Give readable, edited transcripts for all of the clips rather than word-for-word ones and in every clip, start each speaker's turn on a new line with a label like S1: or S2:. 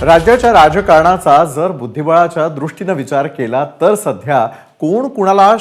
S1: राज्याच्या राजकारणाचा जर बुद्धिबळाच्या दृष्टीने विचार केला तर सध्या कोण कुणाला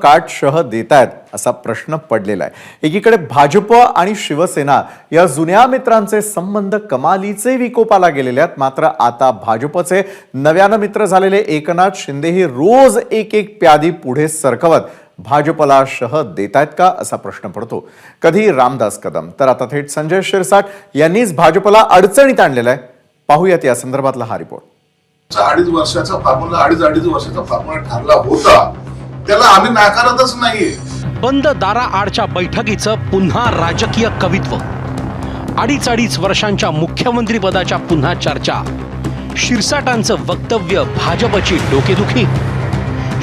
S1: काट शह देतायत असा प्रश्न पडलेला आहे। एकीकडे भाजप आणि शिवसेना या जुन्या मित्रांचे संबंध कमालीचे विकोपाला गेलेले आहेत, मात्र आता भाजपचे नव्याने मित्र झालेले एकनाथ शिंदेही रोज एक एक प्यादी पुढे सरकवत भाजपला शह देतायत का असा प्रश्न पडतो। कधी रामदास कदम तर आता थेट संजय शिरसाट यांनीच भाजपला अडचणीत आणलेला आहे। पाहूयात या संदर्भातला हा रिपोर्ट।
S2: 2.5 वर्षाचा फॉर्म्युला 2.5 वर्षाचा फॉर्म्युला ठरला होता, त्याला आम्ही नाकारतच नाहीये।
S3: बंद दाराआडच्या बैठकीचं पुन्हा राजकीय कवित्व, 2.5 वर्षांच्या मुख्यमंत्री पदाच्या पुन्हा चर्चा, शिरसाटांचं वक्तव्य भाजपची डोकेदुखी,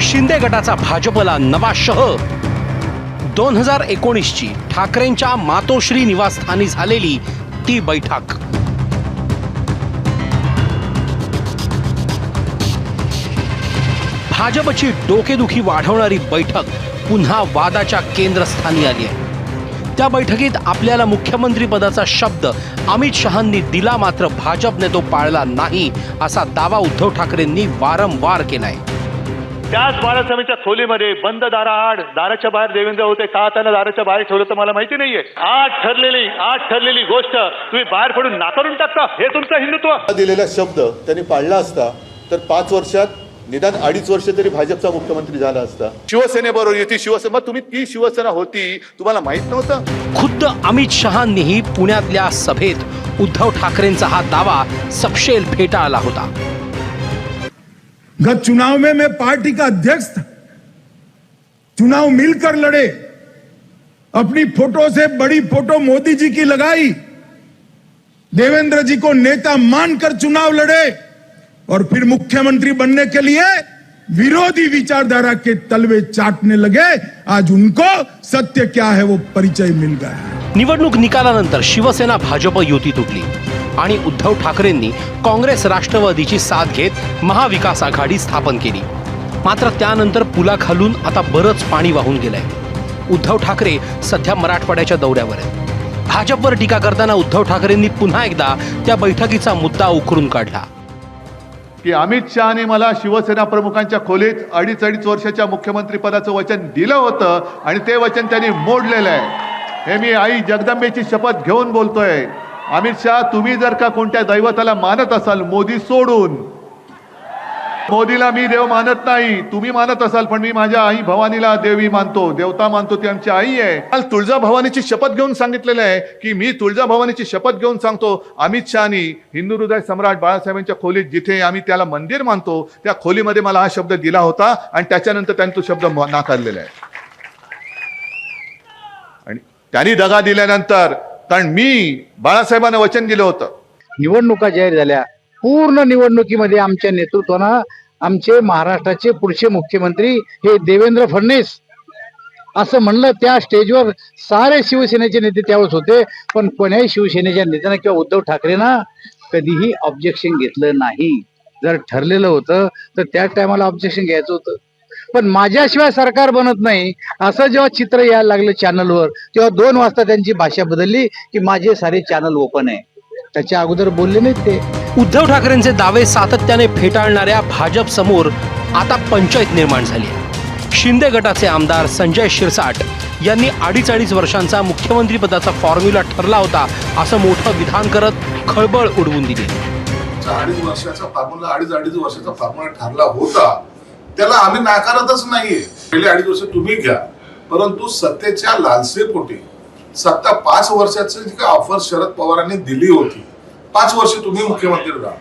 S3: शिंदे गटाचा भाजपला नवा शह, 2019 ची ठाकरेंच्या मातोश्री निवासस्थानी झालेली ती बैठक। भाजपची डोकेदुखी वाढवणारी बैठक पुन्हा वादाच्या केंद्रस्थानी आली आहे। त्या बैठकीत आपल्याला मुख्यमंत्री पदाचा शब्द अमित शहांनी दिला, मात्र भाजपने तो पाळला नाही असा दावा उद्धव ठाकरेंनी वारंवार केलाय।
S4: त्याच बाळासाहेबांच्या खोलीमध्ये बंद दाराच्या बाहेर देवेंद्र होते का त्यांना दाराच्या बाहेर ठेवलं तर मला माहिती नाहीये। आज ठरलेली गोष्ट तुम्ही बाहेर पडून नाकारून टाकता, हे तुमचं हिंदुत्व।
S5: दिलेला शब्द त्यांनी पाळला असता तर 5 वर्षात निदान 2.5 वर्ष तरी भाजपचा मुख्यमंत्री झाला असता। शिवसेनेबरोबर युती, शिवसेना तुम्ही ती शिवसेना होती, तुम्हाला माहित नव्हतं?
S3: खुद्द अमित शहांनीही पुण्यातल्या सभेत उद्धव ठाकरेंचा हा दावा सपशेल फेटाळला होता।
S6: गत चुनाव में मैं पार्टी का अध्यक्ष था, चुनाव मिलकर लड़े, अपनी फोटो से बड़ी फोटो मोदी जी की लगाई, देवेंद्र जी को नेता मानकर चुनाव लड़े और फिर मुख्यमंत्री बनने के लिए विरोधी विचारधारा के तलवे चाटने लगे। आज उनको सत्य क्या है वो परिचय मिल गया।
S3: निवडणूक निकालानंतर शिवसेना भाजप युती तुटली आणि उद्धव ठाकरेंनी काँग्रेस राष्ट्रवादीची साथ घेत महाविकास आघाडी स्थापन केली। मात्र त्यानंतर पुलाखालून आता बरंच पाणी वाहून गेलंय। उद्धव ठाकरे सध्या मराठवाड्याच्या दौऱ्यावर आहेत। भाजपवर टीका करताना उद्धव ठाकरेंनी पुन्हा एकदा त्या बैठकीचा मुद्दा उकरून काढला
S5: की अमित शहाने मला शिवसेना प्रमुखांच्या खोलीत 2.5 वर्षाच्या मुख्यमंत्री पदाचं वचन दिलं होतं आणि ते वचन त्यांनी मोडलेलं आहे। हे मी आई जगदंबेची शपथ घेऊन बोलतोय। अमित शहा, तुम्ही जर का कोणत्या दैवताला मानत असाल मोदी सोडून, मोदीला मी देव मानत नाही, तुम्ही मानत असाल, पण मी माझ्या आई भवानीला देवी मानतो, देवता मानतो, ती आमची आई आहे। काल तुळजाभवानीची शपथ घेऊन सांगितलेलं आहे की मी तुळजाभवानीची शपथ घेऊन सांगतो, अमित शहानी हिंदू हृदय सम्राट बाळासाहेबांच्या खोलीत जिथे आम्ही त्याला मंदिर मानतो त्या खोलीमध्ये मला हा शब्द दिला होता आणि त्याच्यानंतर त्यांनी तो शब्द नाकारलेला आहे। आणि त्यांनी दगा दिल्यानंतर, कारण मी बाळासाहेबांना वचन दिलं होतं।
S7: निवडणुका जाहीर झाल्या, पूर्ण निवडणुकीमध्ये आमच्या नेतृत्वानं आमचे महाराष्ट्राचे पुढचे मुख्यमंत्री हे देवेंद्र फडणवीस असं म्हणलं। त्या स्टेजवर सारे शिवसेनेचे नेते त्यावेळेस होते, पण कोण्याही शिवसेनेच्या नेत्यानं किंवा उद्धव ठाकरेंना कधीही ऑब्जेक्शन घेतलं नाही। जर ठरलेलं होतं तर त्या टायमाला ऑब्जेक्शन घ्यायचं होतं, पण माझ्याशिवाय सरकार बनत नाही असं जेव्हा चित्र यायला लागलं चॅनलवर, तेव्हा 2 वाजता त्यांची भाषा बदलली की माझे सारे चॅनल ओपन आहे। त्याच्या अगोदर बोलले नाहीत ते।
S3: उद्धव ठाकरेंचे दावे सातत्याने फेटाळणाऱ्या भाजप समोर आता पंचायत निर्माण झाली आहे। शिंदे गटाचे आमदार संजय शिरसाट यांनी 2.5 वर्षांचा मुख्यमंत्री पदाचा फॉर्म्युला ठरला होता असं मोठं विधान करत खळबळ उडवून दिली।
S2: 2.5 वर्षाचा फॉर्म्युला 2.5 वर्षाचा फॉर्म्युला ठरला होता, त्याला आम्ही नाकारतच नाहीये। पहिले 2.5 वर्ष तुम्ही घ्या, परंतु सत्तेच्या लालसेपोटी सत्ता 5 वर्षाची जी काही ऑफर शरद पवारांनी दिली होती, 5 वर्ष तुम्ही मुख्यमंत्री राहा,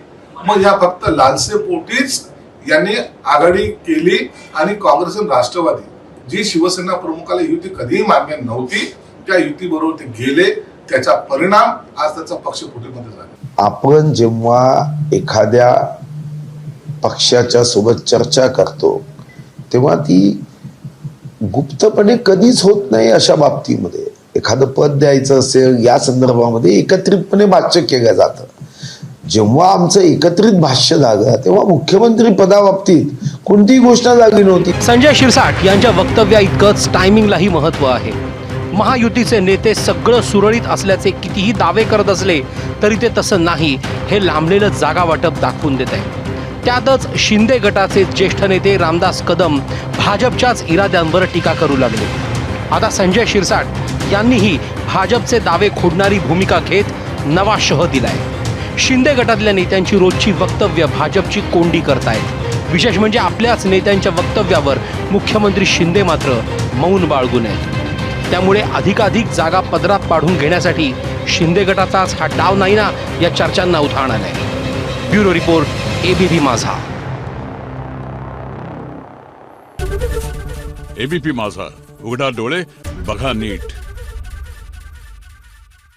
S2: मग ह्या फक्त लालसेपोटीच यांनी आघाडी केली आणि काँग्रेस आणि राष्ट्रवादी जी शिवसेना प्रमुखाला युती कधीही मान्य नव्हती त्या युती बरोबर ते गेले। त्याचा परिणाम आज त्याचा पक्ष फुटीमध्ये झाला।
S8: आपण जेव्हा एखाद्या पक्षाच्या सोबत चर्चा करतो तेव्हा ती गुप्तपणे कधीच होत नाही। अशा बाबतीमध्ये एखादं पद द्यायचं असेल या संदर्भामध्ये एकत्रितपणे भाष्य केलं जातं। जेव्हा आमचं एकत्रित भाष्य झालं तेव्हा मुख्यमंत्री पदाबाबतीत कोणतीही घोषणा झाली नव्हती।
S3: संजय शिरसाट यांच्या वक्तव्या इतकंच टायमिंगलाही महत्व आहे। महायुतीचे नेते सगळं सुरळीत असल्याचे कितीही दावे करत असले तरी ते तसं नाही हे लांबलेलं जागा वाटप दाखवून देत आहे. त्यातच शिंदे गटाचे ज्येष्ठ नेते रामदास कदम भाजपच्याच इराद्यांवर टीका करू लागले. आता संजय शिरसाट यांनीही भाजपचे दावे खोडणारी भूमिका घेत नवा शह दिलाय. शिंदे गटातल्या नेत्यांची रोजची वक्तव्य भाजपची कोंडी करतायत. विशेष म्हणजे आपल्याच नेत्यांच्या वक्तव्यावर मुख्यमंत्री शिंदे मात्र मौन बाळगून आहेत. त्यामुळे अधिकाधिक जागा पदरात पाडून घेण्यासाठी शिंदे गटाचाच हा डाव नाही ना या चर्चांना उधाण आलंय. ब्युरो रिपोर्ट, एबीपी माझा.
S9: एबीपी माझा, उघडा डोळे बघा नीट.